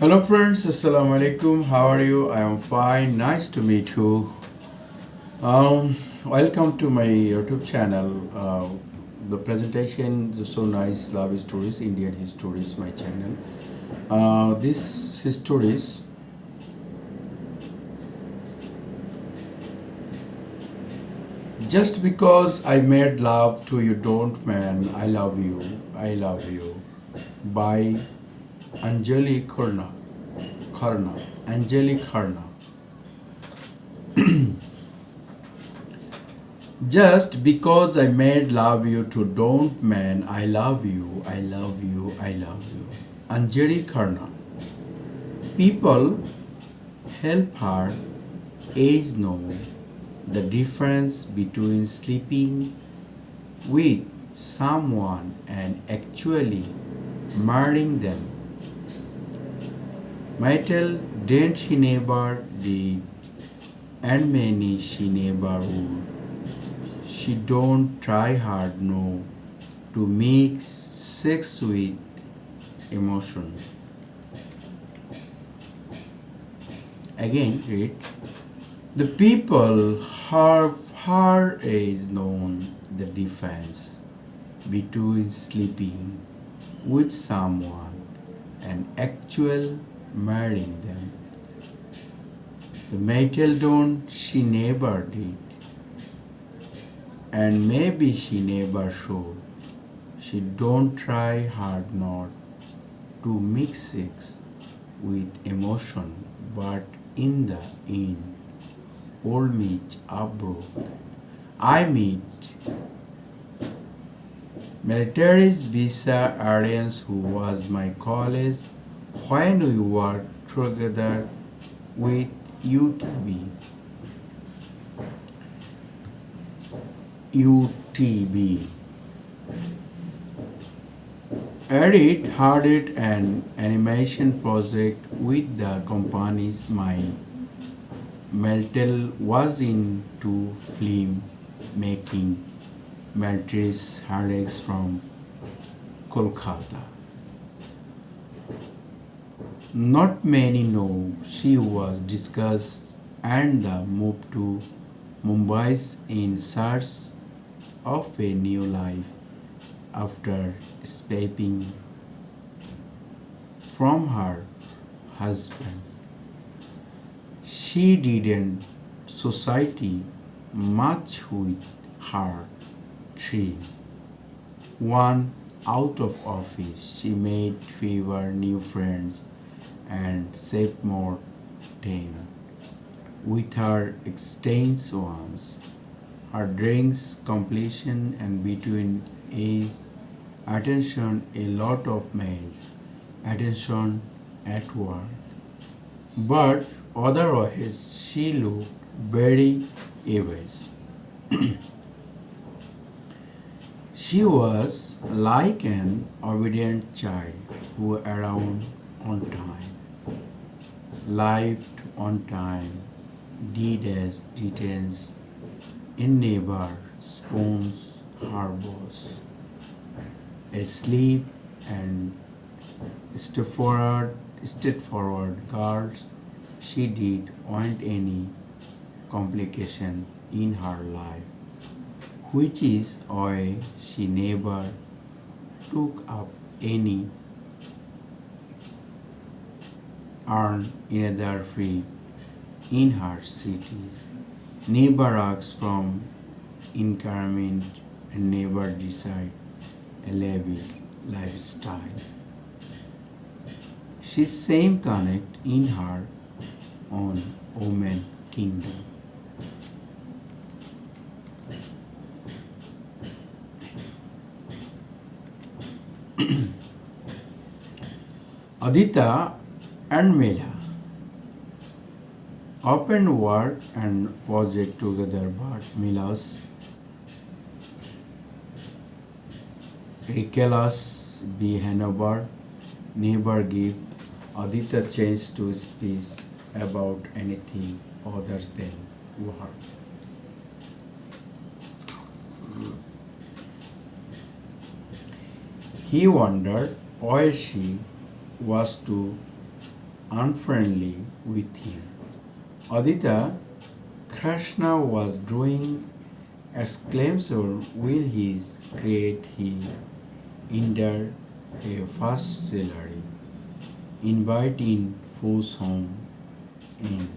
Hello friends, Assalamu alaikum. How are you? I am fine. Nice to meet you. Welcome to my YouTube channel. The presentation is so nice. Love stories, Indian histories. My channel. This histories. Just because I made love to you, don't man. I love you. I love you. By Anjali Karna. Karna. Anjali Karna. Just because I made love you to don't man, I love you, I love you, I love you. Anjali Karna. People help her age know the difference between sleeping with someone and actually marrying them. Metal didn't she never did, and many she never would. She don't try hard no to mix sex with emotion. Again, read. The people her is known the difference between sleeping with someone and actual marrying them. The metal don't she never did, and maybe she never should. She don't try hard not to mix sex with emotion, but in the end, old meet abro. I meet military's visa audience who was my college when we worked together with UTB. UTB. Edit had it an animation project with the companies my Meltel was into film making. Meltrice Hardex from Kolkata. Not many know she was discussed and the move to Mumbai in search of a new life after escaping from her husband. She didn't society much with her three. One out of office, she made fewer new friends and saved more time with her extensive ones. Her drinks completion and between age attention a lot of males attention at work. But otherwise she looked very average. She was like an obedient child who around on time, lived on time, did as details in neighbor spoons her boss. Asleep and straightforward girls, she did want any complication in her life, which is why she never took up any earn another fee in her cities, never asked from increment and never decide a lavish lifestyle. She same connect in her own woman kingdom. Adita and Mela often work and project together, but Mila's reckless behavior never give Adita chance to speak about anything other than work. He wondered why she was too unfriendly with him. Aditya Krishna was drawing exclamation will his create he entered a first salary, inviting fools home in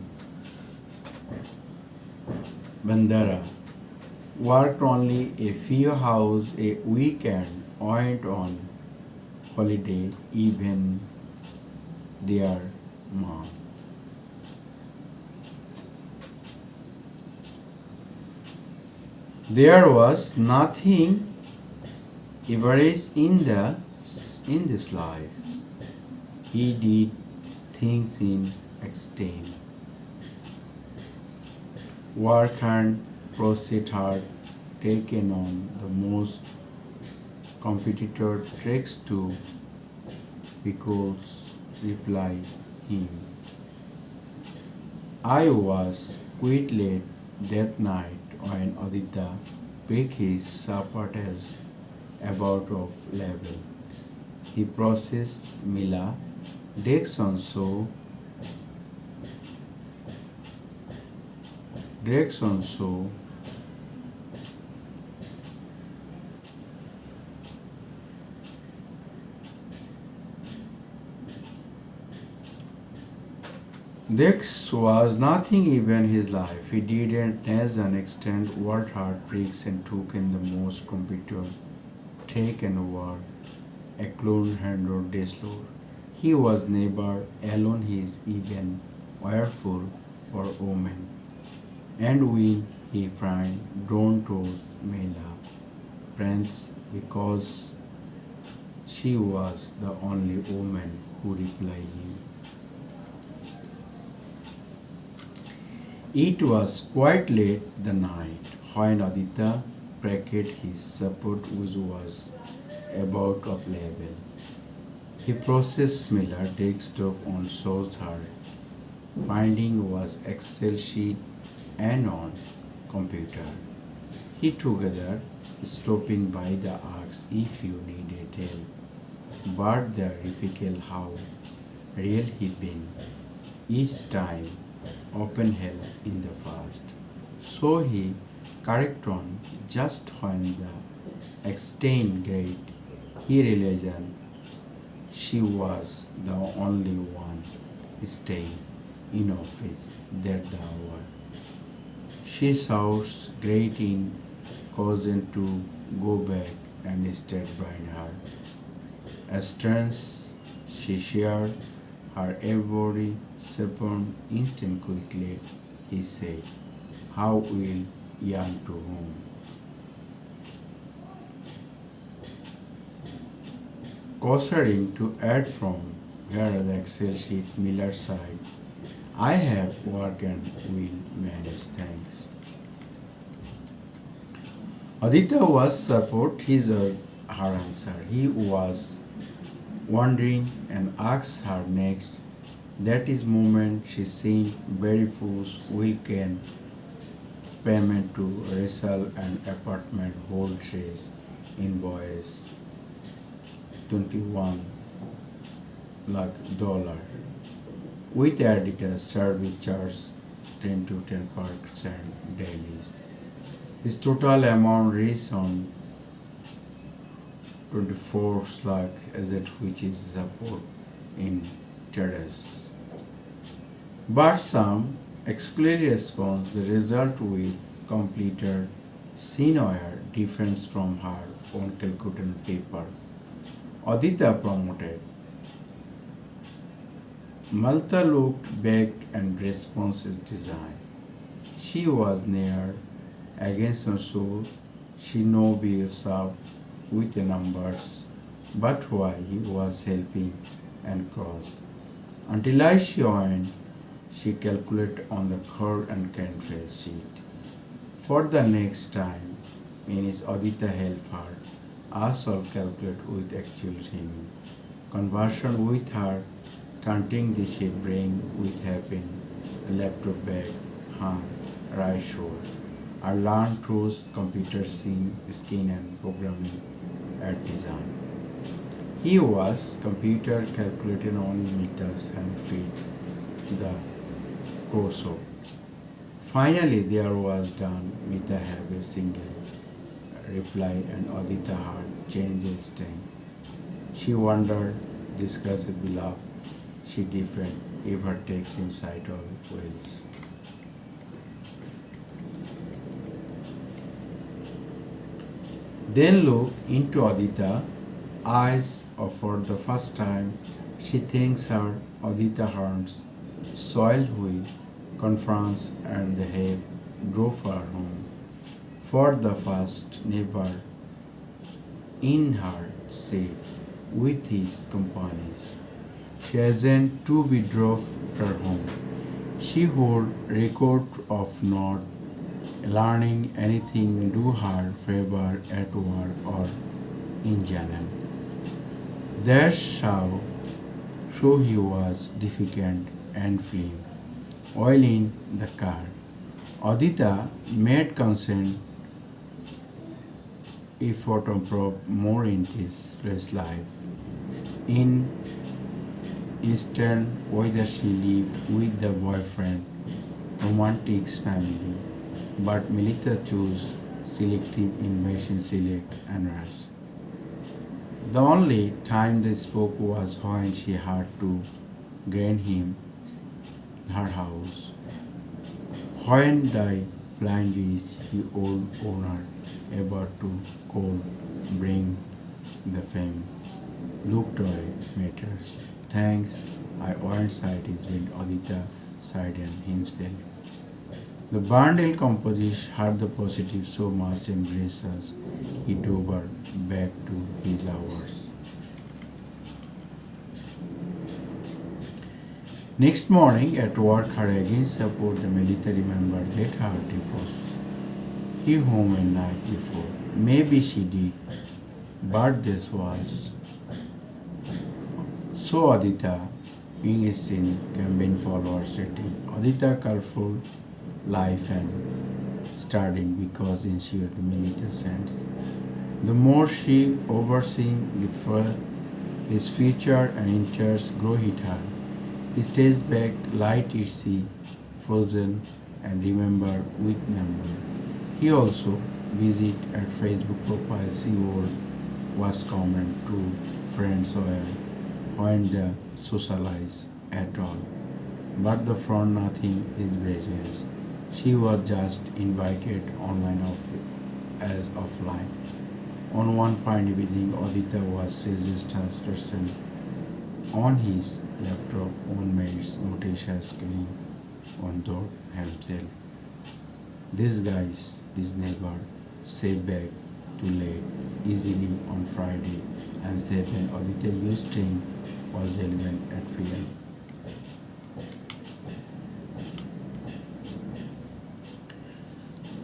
Bandara, worked only a few hours a weekend, went on holiday even their mom. There was nothing average in this life. He did things in extent. Work and proceed hard, taken on the most competitor tricks to because reply him. I was quite late that night when Aditya picked his suppers about of level. He processed Mila, Dixon so Dixon so This was nothing even his life. He didn't as an extent worked hard tricks and took in the most competitive take and over a clone handled Deslor. He was never alone his even wherefore for women. And when he found Don toes Mela Prince because she was the only woman who replied him. It was quite late the night when Aditya bracket his support which was about of level. He processed Miller desktop on shows her. Finding was Excel sheet and on computer. He together stopping by the asked if you needed help, but the revealed how real he been. Each time open help in the past. So he correct on just when the extent great he realized she was the only one staying in office that the hour. She shouts great in cousin to go back and stayed by her. As turns she shared her every second instant quickly, he said, how will young to whom? Cautioning to add from where the Excel sheet Miller side, I have work and will manage things. Aditya was support his her answer. He was wondering and asked her next. That is moment she seen very fools will can payment to resell an apartment hold trees in boys 21 lakh dollar with editor service charge 10 to 10% daily. His total amount reached on 24 lakh asset which is support in traders. But some excluded response the result with completed senior difference from her own calculated paper. Aditya promoted. Malta looked back and responses design. She was near against her soul. She no be herself with the numbers, but why he was helping and cross. Until I joined, she calculated on the curve and canvas sheet. For the next time, Miss Aditya help her, also calculate with actual timing. Conversion with her, counting the sheet bring with happen, a laptop bag, hand, right shoulder. I learned through computer scene, skin and programming at design. He was computer calculated on meters and feet the Koso. Finally, there was done. Mita have a single reply and Adita heart changed its tone. She wondered, discussed beloved. She different if her takes him sight of wheels. Then look into Adita eyes for the first time. She thinks her Adita Hearns soiled with conference and the hay drove her home. For the first never in her seat with his companions. She hasn't to be drove her home. She hold record of not learning anything do her favor at work or in general. That's how so he was deficient and fleeing. Oil in the car. Adita made consent effort to probe more in his race life. In Eastern, whether she lived with the boyfriend, romantic family, but Melita chose selective invasion select and rest. The only time they spoke was when she had to grant him her house. When the blind is he old owner ever to call bring the fame. Looked away matters. Thanks, I own side is with Adita Sidon himself. The Barndale composition had the positive so much embrace us, he drove her back to his hours. Next morning at work, her again support the military member let her divorce. He home a night before. Maybe she did, but this was so Adita engaged in campaign follower setting. Adita careful life and studying because ensured the military sense. The more she overseeing his future and interests grow hit her. He stays back, light is see, frozen and remember with number. He also visit at Facebook profile see world was comment to friends where when they socialize at all. But the front nothing is various. She was just invited online as offline. On one fine evening, Adita was Sage's transcription on his laptop on maid's notation screen on door himself. This guy is never say back too late easily on Friday and 7 Aditya used train was 11 at PM.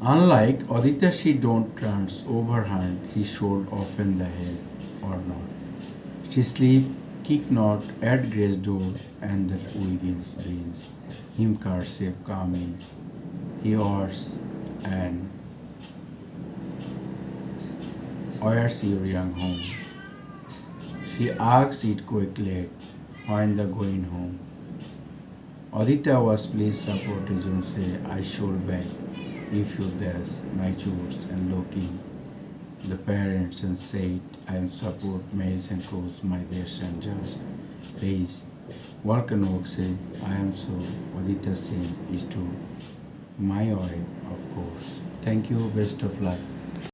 Unlike Aditya, she don't trance overhand his shoulder often the head or not. She sleep, kick not at Grace door and the Wiggins beans. Him car safe coming. He orders and where's your young home? She asks it quickly when the going home. Aditya was pleased supported and say, I should back if you does my chores and looking the parents and said, I am support Maze and coach my dear son just please. Volcano said, I am so Aditya saying is to my way, of course. Thank you, best of luck.